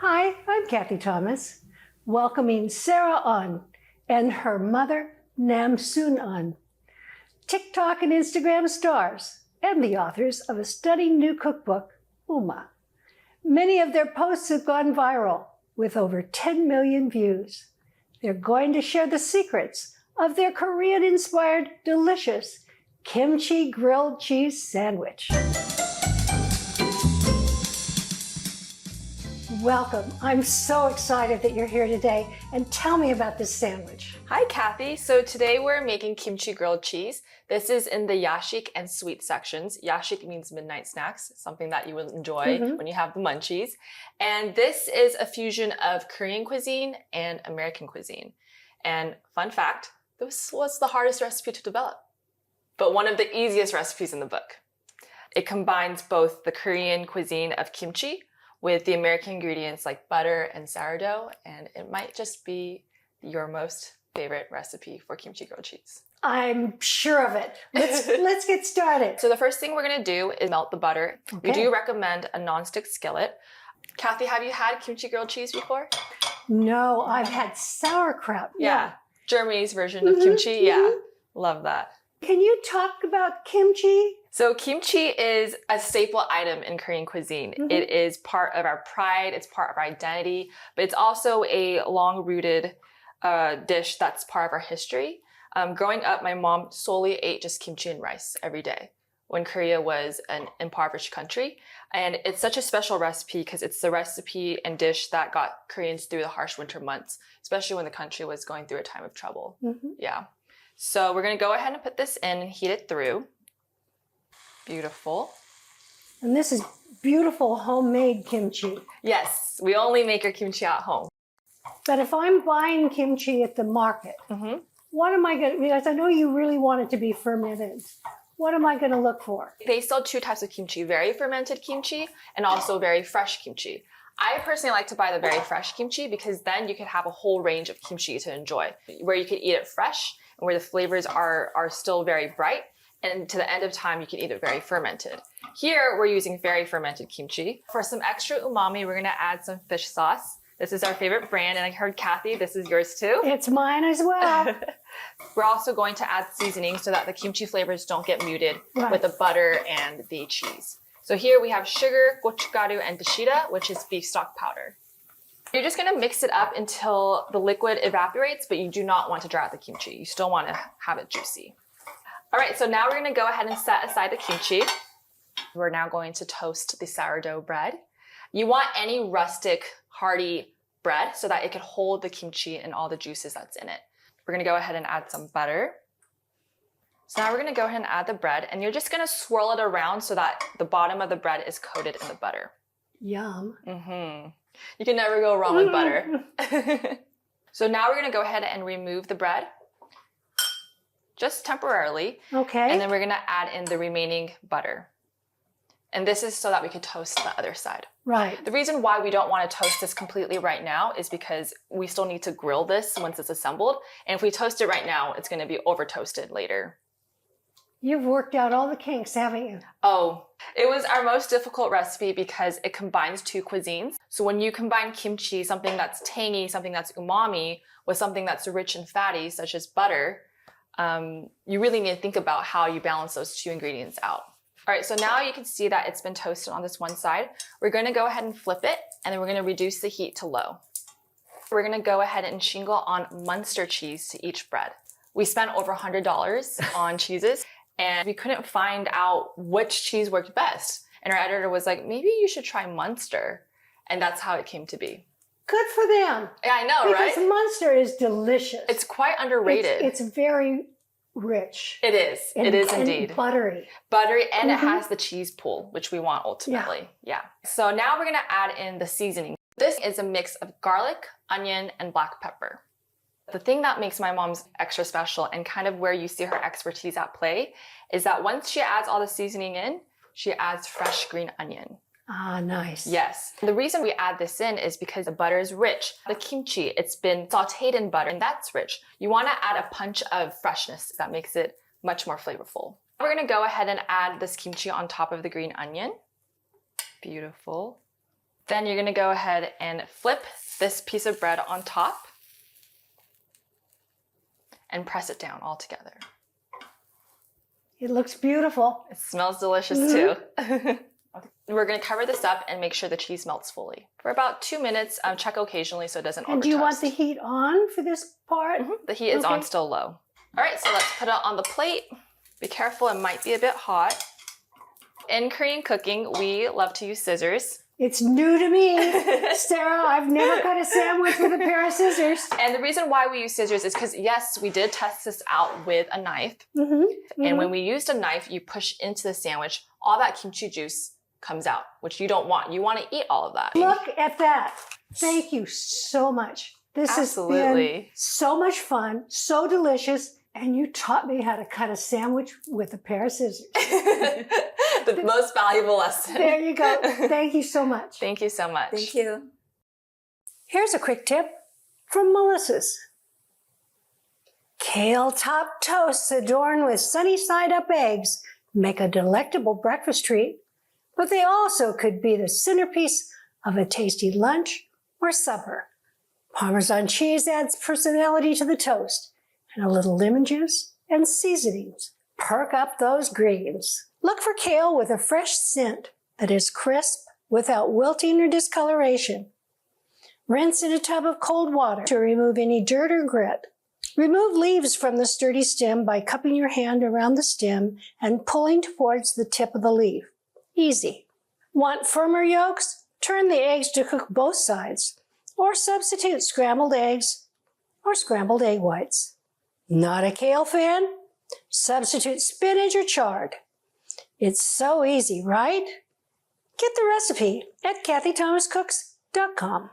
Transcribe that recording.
Hi, I'm Cathy Thomas, welcoming Soon Ahn and her mother, Soon Ahn, TikTok and Instagram stars, and the authors of a stunning new cookbook, UMMA. Many of their posts have gone viral with over 10 million views. They're going to share the secrets of their Korean-inspired, delicious kimchi grilled cheese sandwich. Welcome. I'm so excited that you're here today, and tell me about this sandwich. Hi Kathy. So today we're making kimchi grilled cheese. This is in the yashik and sweet sections. Yashik means midnight snacks, something that you will enjoy when you have the munchies. And this is a fusion of Korean cuisine and American cuisine. And fun fact, this was the hardest recipe to develop, but one of the easiest recipes in the book. It combines both the Korean cuisine of kimchi with the American ingredients like butter and sourdough, and it might just be your most favorite recipe for kimchi grilled cheese. I'm sure of it. Let's get started. So the first thing we're gonna do is melt the butter. Okay. We do recommend a non-stick skillet. Kathy, have you had kimchi grilled cheese before? No, I've had sauerkraut. Yeah. Germany's version of kimchi. Yeah, love that. Can you talk about kimchi? So kimchi is a staple item in Korean cuisine. It is part of our pride, it's part of our identity, but it's also a long-rooted dish that's part of our history. Growing up, my mom solely ate just kimchi and rice every day when Korea was an impoverished country. And it's such a special recipe because it's the recipe and dish that got Koreans through the harsh winter months, especially when the country was going through a time of trouble. Yeah. So we're gonna go ahead and put this in and heat it through. Beautiful. And this is beautiful homemade kimchi. Yes, we only make our kimchi at home. But if I'm buying kimchi at the market, what am I going to, because I know you really want it to be fermented, what am I going to look for? They sell two types of kimchi, very fermented kimchi and also very fresh kimchi. I personally like to buy the very fresh kimchi because then you could have a whole range of kimchi to enjoy, where you could eat it fresh and where the flavors are still very bright. And to the end of time, you can eat it very fermented. Here, we're using very fermented kimchi. For some extra umami, we're gonna add some fish sauce. This is our favorite brand, and I heard, Kathy, this is yours too? It's mine as well. We're also going to add seasoning so that the kimchi flavors don't get muted with the butter and the cheese. So here we have sugar, gochugaru, and dashida, which is beef stock powder. You're just gonna mix it up until the liquid evaporates, but you do not want to dry out the kimchi. You still wanna have it juicy. All right, so now we're gonna go ahead and set aside the kimchi. We're now going to toast the sourdough bread. You want any rustic, hearty bread so that it can hold the kimchi and all the juices that's in it. We're gonna go ahead and add some butter. So now we're gonna go ahead and add the bread, and you're just gonna swirl it around so that the bottom of the bread is coated in the butter. Yum. You can never go wrong with butter. So now we're gonna go ahead and remove the bread, just temporarily. Okay. And then we're gonna add in the remaining butter. And this is so that we could toast the other side. Right. The reason why we don't want to toast this completely right now is because we still need to grill this once it's assembled. And if we toast it right now, it's gonna be over toasted later. You've worked out all the kinks, haven't you? Oh, it was our most difficult recipe because it combines two cuisines. So when you combine kimchi, something that's tangy, something that's umami, with something that's rich and fatty, such as butter, you really need to think about how you balance those two ingredients out. All right, so now you can see that it's been toasted on this one side. We're gonna go ahead and flip it, and then we're gonna reduce the heat to low. We're gonna go ahead and shingle on Munster cheese to each bread. We spent over $100 on cheeses, and we couldn't find out which cheese worked best. And our editor was like, maybe you should try Munster. And that's how it came to be. Good for them. Yeah, I know, right? Because Munster is delicious. It's quite underrated. It's very rich. It is. It is indeed. And buttery. Buttery, and it has the cheese pool, which we want ultimately. Yeah. So now we're gonna add in the seasoning. This is a mix of garlic, onion, and black pepper. The thing that makes my mom's extra special and kind of where you see her expertise at play is that once she adds all the seasoning in, she adds fresh green onion. Ah, nice. Yes. The reason we add this in is because the butter is rich. The kimchi, it's been sauteed in butter, and that's rich. You want to add a punch of freshness that makes it much more flavorful. We're going to go ahead and add this kimchi on top of the green onion. Beautiful. Then you're gonna go ahead and flip this piece of bread on top and press it down all together. It looks beautiful. It smells delicious too. We're gonna cover this up and make sure the cheese melts fully. For about 2 minutes, check occasionally so it doesn't overtoast. And do you want the heat on for this part? The heat is on still low. All right, so let's put it on the plate. Be careful, it might be a bit hot. In Korean cooking, we love to use scissors. It's new to me, Sarah. I've never cut a sandwich with a pair of scissors. And the reason why we use scissors is because, yes, we did test this out with a knife. And when we used a knife, you push into the sandwich, all that kimchi juice comes out, which you don't want. You want to eat all of that. Look at that. Thank you so much. This has been so much fun, so delicious, and you taught me how to cut a sandwich with a pair of scissors. The most valuable lesson. There you go. Thank you so much. Thank you so much. Thank you. Here's a quick tip from Melissa's. Kale top toasts adorned with sunny side up eggs make a delectable breakfast treat, but they also could be the centerpiece of a tasty lunch or supper. Parmesan cheese adds personality to the toast, and a little lemon juice and seasonings perk up those greens. Look for kale with a fresh scent that is crisp without wilting or discoloration. Rinse in a tub of cold water to remove any dirt or grit. Remove leaves from the sturdy stem by cupping your hand around the stem and pulling towards the tip of the leaf. Easy. Want firmer yolks? Turn the eggs to cook both sides, or substitute scrambled eggs or scrambled egg whites. Not a kale fan? Substitute spinach or chard. It's so easy, right? Get the recipe at cathythomascooks.com.